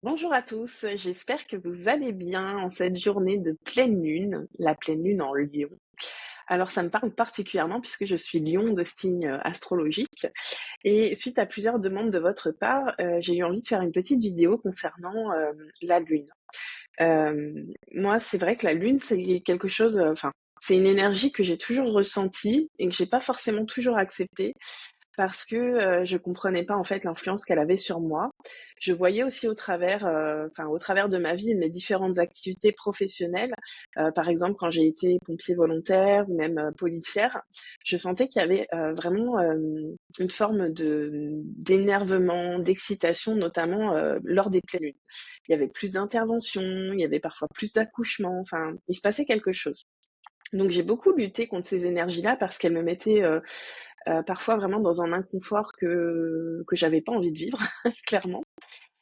Bonjour à tous, j'espère que vous allez bien en cette journée de pleine lune, la pleine lune en Lion. Alors ça me parle particulièrement puisque je suis Lion de signe astrologique et suite à plusieurs demandes de votre part, j'ai eu envie de faire une petite vidéo concernant la lune. Moi, c'est vrai que la lune, c'est quelque chose, enfin, c'est une énergie que j'ai toujours ressentie et que j'ai pas forcément toujours acceptée parce que, je comprenais pas en fait l'influence qu'elle avait sur moi. Je voyais aussi au travers de ma vie et de mes différentes activités professionnelles, par exemple quand j'ai été pompier volontaire ou même, policière, je sentais qu'il y avait, vraiment, une forme d'énervement, d'excitation notamment, lors des pleines lunes. Il y avait plus d'interventions, il y avait parfois plus d'accouchements, enfin, il se passait quelque chose. Donc j'ai beaucoup lutté contre ces énergies-là parce qu'elles me mettaient, parfois vraiment dans un inconfort que j'avais pas envie de vivre, clairement.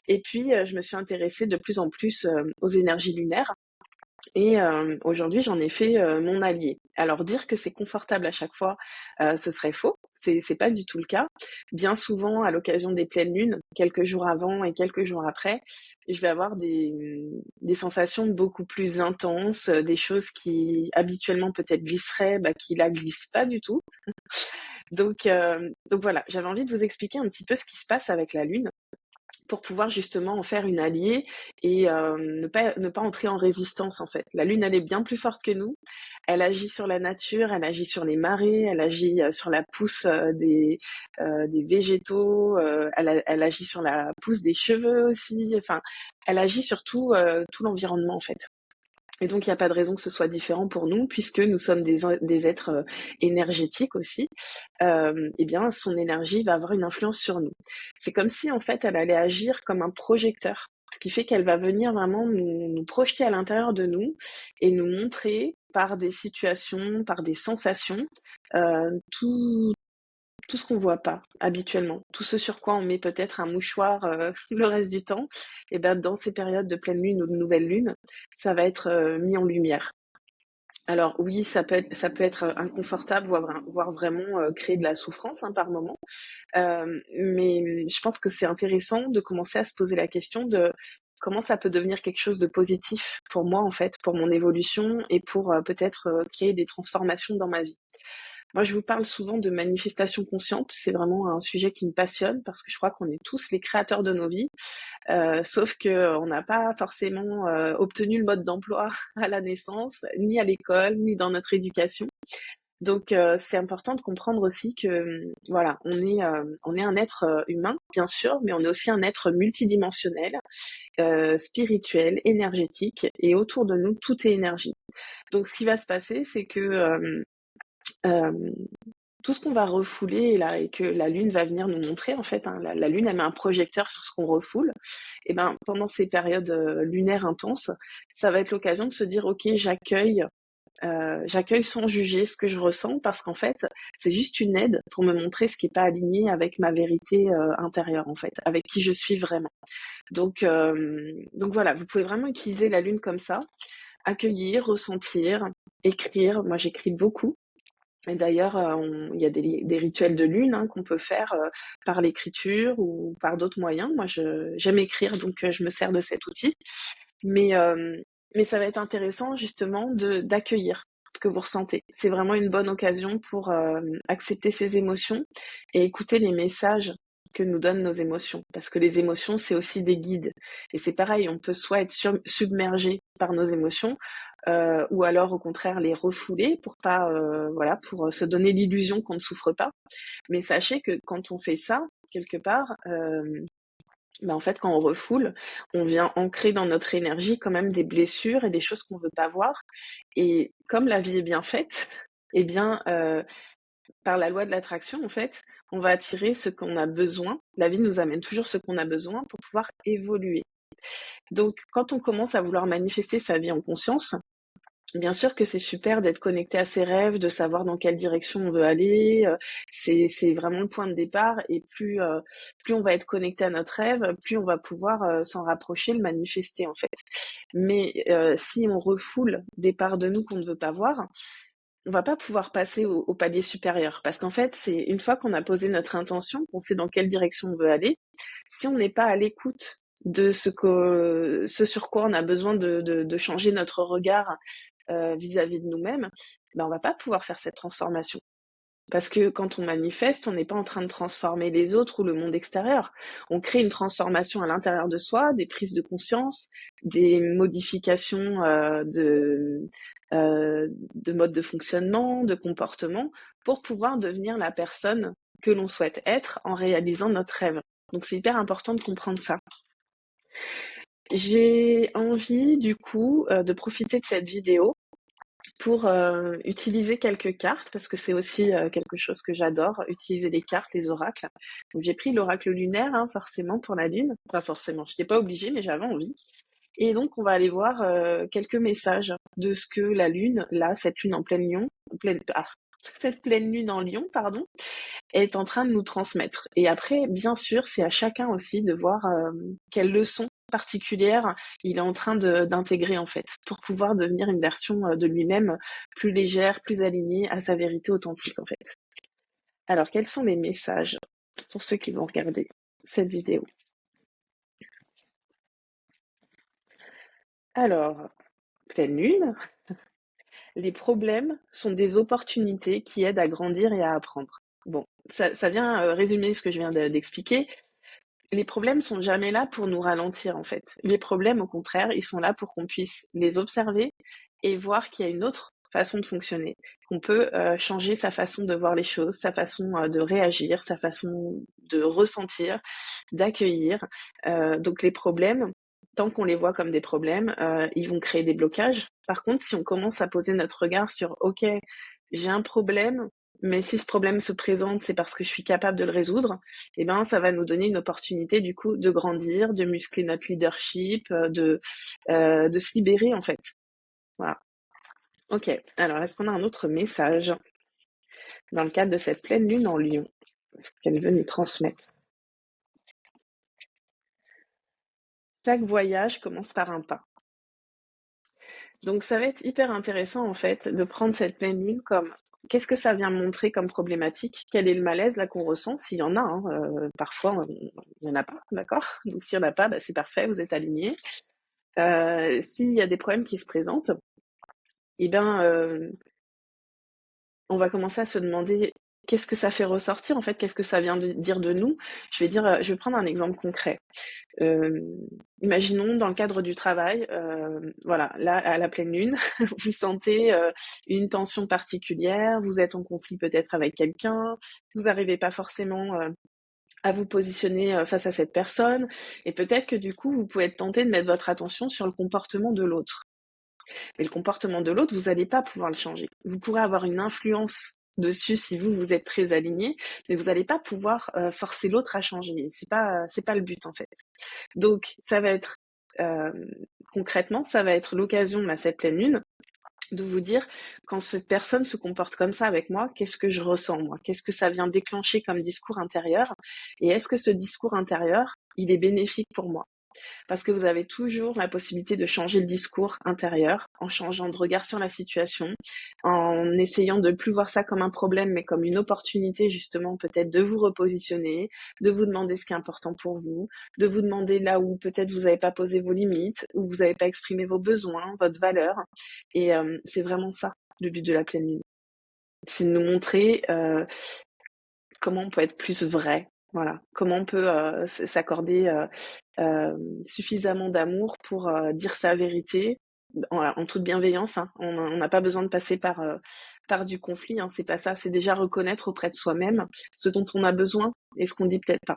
Et puis, je me suis intéressée de plus en plus, aux énergies lunaires et aujourd'hui, j'en ai fait, mon allié. Alors dire que c'est confortable à chaque fois, ce serait faux. C'est pas du tout le cas. Bien souvent, à l'occasion des pleines lunes, quelques jours avant et quelques jours après, je vais avoir des sensations beaucoup plus intenses, des choses qui habituellement peut-être glisseraient, bah, qui là glissent pas du tout. Donc voilà, j'avais envie de vous expliquer un petit peu ce qui se passe avec la Lune pour pouvoir justement en faire une alliée et ne pas entrer en résistance en fait. La Lune, elle est bien plus forte que nous. Elle agit sur la nature, elle agit sur les marées, elle agit sur la pousse des végétaux, elle agit sur la pousse des cheveux aussi. Enfin, elle agit sur tout l'environnement en fait. Et donc, il n'y a pas de raison que ce soit différent pour nous, puisque nous sommes des êtres énergétiques aussi. Eh bien, son énergie va avoir une influence sur nous. C'est comme si, en fait, elle allait agir comme un projecteur, ce qui fait qu'elle va venir vraiment nous projeter à l'intérieur de nous et nous montrer par des situations, par des sensations, tout, tout ce qu'on voit pas habituellement, tout ce sur quoi on met peut-être un mouchoir le reste du temps, et ben dans ces périodes de pleine lune ou de nouvelle lune, ça va être mis en lumière. Alors oui, ça peut être inconfortable, voire vraiment créer de la souffrance hein, par moment, mais je pense que c'est intéressant de commencer à se poser la question de comment ça peut devenir quelque chose de positif pour moi en fait, pour mon évolution et pour peut-être créer des transformations dans ma vie. Moi, je vous parle souvent de manifestation consciente. C'est vraiment un sujet qui me passionne parce que je crois qu'on est tous les créateurs de nos vies, sauf que on n'a pas forcément obtenu le mode d'emploi à la naissance, ni à l'école, ni dans notre éducation. Donc, c'est important de comprendre aussi que voilà, on est un être humain, bien sûr, mais on est aussi un être multidimensionnel, spirituel, énergétique, et autour de nous, tout est énergie. Donc, ce qui va se passer, c'est que euh, tout ce qu'on va refouler là et que la lune va venir nous montrer en fait, hein, la lune elle met un projecteur sur ce qu'on refoule. Et ben pendant ces périodes lunaires intenses, ça va être l'occasion de se dire ok j'accueille sans juger ce que je ressens parce qu'en fait c'est juste une aide pour me montrer ce qui est pas aligné avec ma vérité intérieure en fait, avec qui je suis vraiment. Donc voilà, vous pouvez vraiment utiliser la lune comme ça, accueillir, ressentir, écrire. Moi j'écris beaucoup. Et d'ailleurs, il y a des rituels de lune hein, qu'on peut faire par l'écriture ou par d'autres moyens. Moi, j'aime écrire, donc je me sers de cet outil. Mais, mais ça va être intéressant justement d'accueillir ce que vous ressentez. C'est vraiment une bonne occasion pour accepter ses émotions et écouter les messages que nous donnent nos émotions. Parce que les émotions, c'est aussi des guides. Et c'est pareil, on peut soit être submergé par nos émotions, ou alors au contraire les refouler pour pas, voilà, pour se donner l'illusion qu'on ne souffre pas. Mais sachez que quand on fait ça, quelque part, bah, en fait, quand on refoule, on vient ancrer dans notre énergie quand même des blessures et des choses qu'on veut pas voir. Et comme la vie est bien faite, eh bien, par la loi de l'attraction, en fait, on va attirer ce qu'on a besoin. La vie nous amène toujours ce qu'on a besoin pour pouvoir évoluer. Donc, quand on commence à vouloir manifester sa vie en conscience, bien sûr que c'est super d'être connecté à ses rêves, de savoir dans quelle direction on veut aller. C'est vraiment le point de départ. Et plus on va être connecté à notre rêve, plus on va pouvoir s'en rapprocher, le manifester en fait. Mais si on refoule des parts de nous qu'on ne veut pas voir, on va pas pouvoir passer au palier supérieur. Parce qu'en fait, c'est une fois qu'on a posé notre intention, qu'on sait dans quelle direction on veut aller, si on n'est pas à l'écoute de ce sur quoi on a besoin de changer notre regard vis-à-vis de nous-mêmes, ben, on va pas pouvoir faire cette transformation. Parce que quand on manifeste, on n'est pas en train de transformer les autres ou le monde extérieur. On crée une transformation à l'intérieur de soi, des prises de conscience, des modifications de mode de fonctionnement, de comportement, pour pouvoir devenir la personne que l'on souhaite être en réalisant notre rêve. Donc c'est hyper important de comprendre ça. J'ai envie du coup de profiter de cette vidéo pour utiliser quelques cartes, parce que c'est aussi quelque chose que j'adore, utiliser les cartes, les oracles. Donc j'ai pris l'oracle lunaire, hein, forcément pour la lune. Enfin forcément, je n'étais pas obligée, mais j'avais envie. Et donc on va aller voir quelques messages de ce que la lune, là, cette lune en pleine lion, cette pleine lune en lion, pardon, est en train de nous transmettre. Et après, bien sûr, c'est à chacun aussi de voir quelles leçons particulières il est en train d'intégrer en fait, pour pouvoir devenir une version de lui-même plus légère, plus alignée à sa vérité authentique en fait. Alors, quels sont les messages pour ceux qui vont regarder cette vidéo? Alors, pleine lune, les problèmes sont des opportunités qui aident à grandir et à apprendre. Bon, ça vient résumer ce que je viens d'expliquer. Les problèmes sont jamais là pour nous ralentir, en fait. Les problèmes, au contraire, ils sont là pour qu'on puisse les observer et voir qu'il y a une autre façon de fonctionner, qu'on peut changer sa façon de voir les choses, sa façon de réagir, sa façon de ressentir, d'accueillir. Donc les problèmes, tant qu'on les voit comme des problèmes, ils vont créer des blocages. Par contre, si on commence à poser notre regard sur OK, j'ai un problème, mais si ce problème se présente, c'est parce que je suis capable de le résoudre, eh ben ça va nous donner une opportunité du coup de grandir, de muscler notre leadership, de se libérer en fait. Voilà. Ok, alors est-ce qu'on a un autre message dans le cadre de cette pleine lune en Lion? Ce qu'elle veut nous transmettre. Chaque voyage commence par un pas. Donc ça va être hyper intéressant en fait de prendre cette pleine lune comme qu'est-ce que ça vient montrer comme problématique, quel est le malaise là qu'on ressent, s'il y en a, hein, parfois il n'y en a pas, d'accord? Donc s'il n'y en a pas, bah, c'est parfait, vous êtes alignés. S'il y a des problèmes qui se présentent, eh ben, on va commencer à se demander qu'est-ce que ça fait ressortir en fait, qu'est-ce que ça vient de dire de nous. Je vais prendre un exemple concret. Imaginons dans le cadre du travail, voilà, là à la pleine lune, vous sentez une tension particulière, vous êtes en conflit peut-être avec quelqu'un, vous n'arrivez pas forcément à vous positionner face à cette personne, et peut-être que du coup vous pouvez être tenté de mettre votre attention sur le comportement de l'autre. Mais le comportement de l'autre, vous n'allez pas pouvoir le changer. Vous pourrez avoir une influence dessus si vous êtes très aligné, mais vous n'allez pas pouvoir forcer l'autre à changer. C'est pas le but en fait. Donc ça va être concrètement, ça va être l'occasion à cette pleine lune de vous dire quand cette personne se comporte comme ça avec moi, qu'est-ce que je ressens moi? Qu'est-ce que ça vient déclencher comme discours intérieur? Et est-ce que ce discours intérieur, il est bénéfique pour moi? Parce que vous avez toujours la possibilité de changer le discours intérieur en changeant de regard sur la situation, en essayant de ne plus voir ça comme un problème, mais comme une opportunité justement peut-être de vous repositionner, de vous demander ce qui est important pour vous, de vous demander là où peut-être vous n'avez pas posé vos limites, où vous n'avez pas exprimé vos besoins, votre valeur. Et c'est vraiment ça, le but de la pleine lune. C'est de nous montrer comment on peut être plus vrai. Voilà, comment on peut s'accorder suffisamment d'amour pour dire sa vérité en toute bienveillance. Hein. On n'a pas besoin de passer par du conflit. Hein. C'est pas ça. C'est déjà reconnaître auprès de soi-même ce dont on a besoin et ce qu'on dit peut-être pas.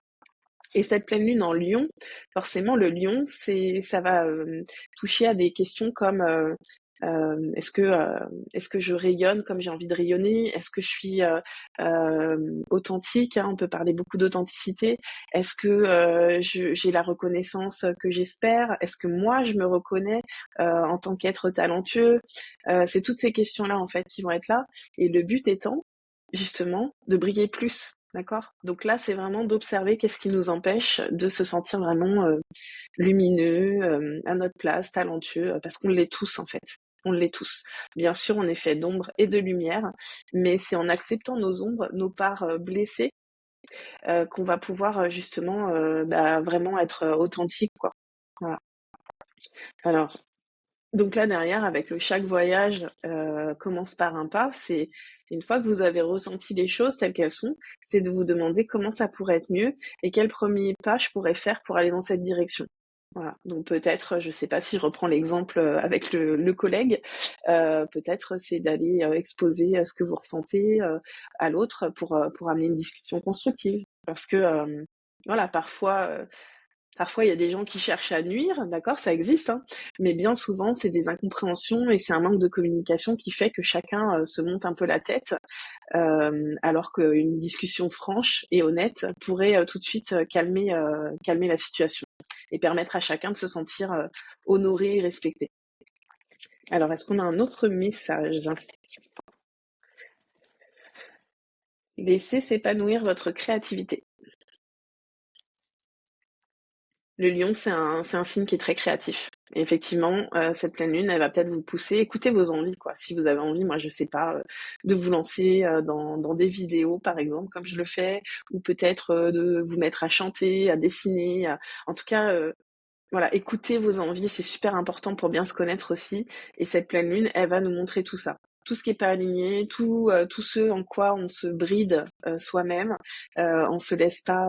Et cette pleine lune en Lion, forcément, le Lion, ça va toucher à des questions comme est-ce que je rayonne comme j'ai envie de rayonner? Est-ce que je suis authentique, hein? On peut parler beaucoup d'authenticité. Est-ce que j'ai la reconnaissance que j'espère? Est-ce que moi je me reconnais en tant qu'être talentueux? C'est toutes ces questions-là en fait qui vont être là. Et le but étant justement de briller plus. D'accord? Donc là, c'est vraiment d'observer qu'est-ce qui nous empêche de se sentir vraiment lumineux, à notre place, talentueux, parce qu'on l'est tous en fait. On l'est tous. Bien sûr, on est fait d'ombre et de lumière, mais c'est en acceptant nos ombres, nos parts blessées, qu'on va pouvoir, justement, vraiment être, authentique, quoi. Voilà. Alors donc là derrière avec le chaque voyage, commence par un pas, c'est une fois que vous avez ressenti les choses telles qu'elles sont, c'est de vous demander comment ça pourrait être mieux et quel premier pas je pourrais faire pour aller dans cette direction. Voilà, donc peut-être, je sais pas si je reprends l'exemple, avec le collègue, peut-être c'est d'aller, exposer, ce que vous ressentez, à l'autre pour amener une discussion constructive. Parce que, voilà, parfois, il y a des gens qui cherchent à nuire, d'accord, ça existe, hein, mais bien souvent, c'est des incompréhensions et c'est un manque de communication qui fait que chacun se monte un peu la tête, alors qu'une discussion franche et honnête pourrait tout de suite calmer la situation et permettre à chacun de se sentir honoré et respecté. Alors, est-ce qu'on a un autre message? Laissez s'épanouir votre créativité. Le lion, c'est un signe qui est très créatif. Et effectivement, cette pleine lune, elle va peut-être vous pousser, écoutez vos envies, quoi. Si vous avez envie, moi je sais pas, de vous lancer, dans des vidéos par exemple, comme je le fais, ou peut-être, de vous mettre à chanter, à dessiner, en tout cas, voilà, écoutez vos envies, c'est super important pour bien se connaître aussi. Et cette pleine lune, elle va nous montrer tout ça. Tout ce qui est pas aligné, tout ce en quoi on se bride, soi-même, on se laisse pas,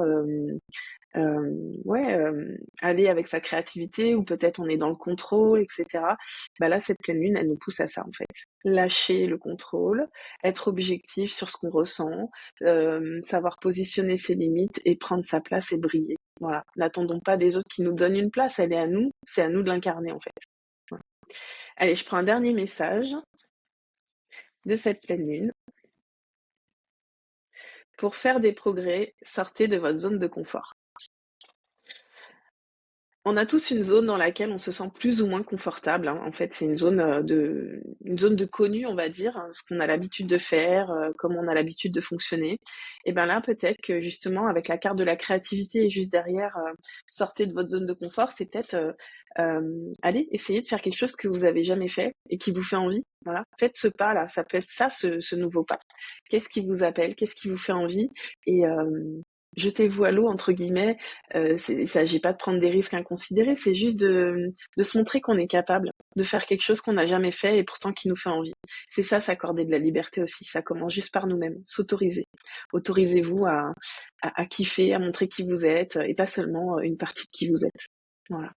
aller avec sa créativité ou peut-être on est dans le contrôle, et cetera. Bah là, cette pleine lune, elle nous pousse à ça, en fait. Lâcher le contrôle, être objectif sur ce qu'on ressent, savoir positionner ses limites et prendre sa place et briller. Voilà. N'attendons pas des autres qui nous donnent une place, elle est à nous, c'est à nous de l'incarner, en fait. Voilà. Allez, je prends un dernier message de cette pleine lune. Pour faire des progrès, sortez de votre zone de confort. On a tous une zone dans laquelle on se sent plus ou moins confortable, hein. En fait, c'est une zone de connu, on va dire, hein, ce qu'on a l'habitude de faire, comment on a l'habitude de fonctionner. Et ben là, peut-être que justement, avec la carte de la créativité et juste derrière, sortez de votre zone de confort, c'est peut-être, allez, essayez de faire quelque chose que vous avez jamais fait et qui vous fait envie. Voilà, faites ce pas-là, ça peut être ça, ce nouveau pas. Qu'est-ce qui vous appelle? Qu'est-ce qui vous fait envie? Et jetez-vous à l'eau entre guillemets. Il s'agit pas de prendre des risques inconsidérés, c'est juste de se montrer qu'on est capable de faire quelque chose qu'on n'a jamais fait et pourtant qui nous fait envie. C'est ça, s'accorder de la liberté aussi. Ça commence juste par nous-mêmes, s'autoriser. Autorisez-vous à kiffer, à montrer qui vous êtes et pas seulement une partie de qui vous êtes. Voilà.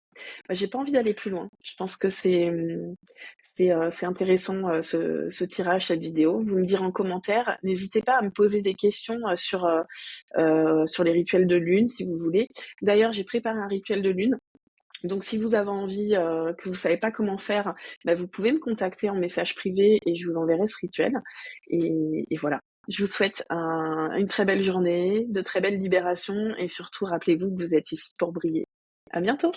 Bah, j'ai pas envie d'aller plus loin. Je pense que c'est intéressant ce tirage, cette vidéo. Vous me direz en commentaire. N'hésitez pas à me poser des questions sur les rituels de lune, si vous voulez. D'ailleurs, j'ai préparé un rituel de lune. Donc, si vous avez envie, que vous savez pas comment faire, bah, vous pouvez me contacter en message privé et je vous enverrai ce rituel. Et voilà. Je vous souhaite une très belle journée, de très belles libérations et surtout, rappelez-vous que vous êtes ici pour briller. À bientôt!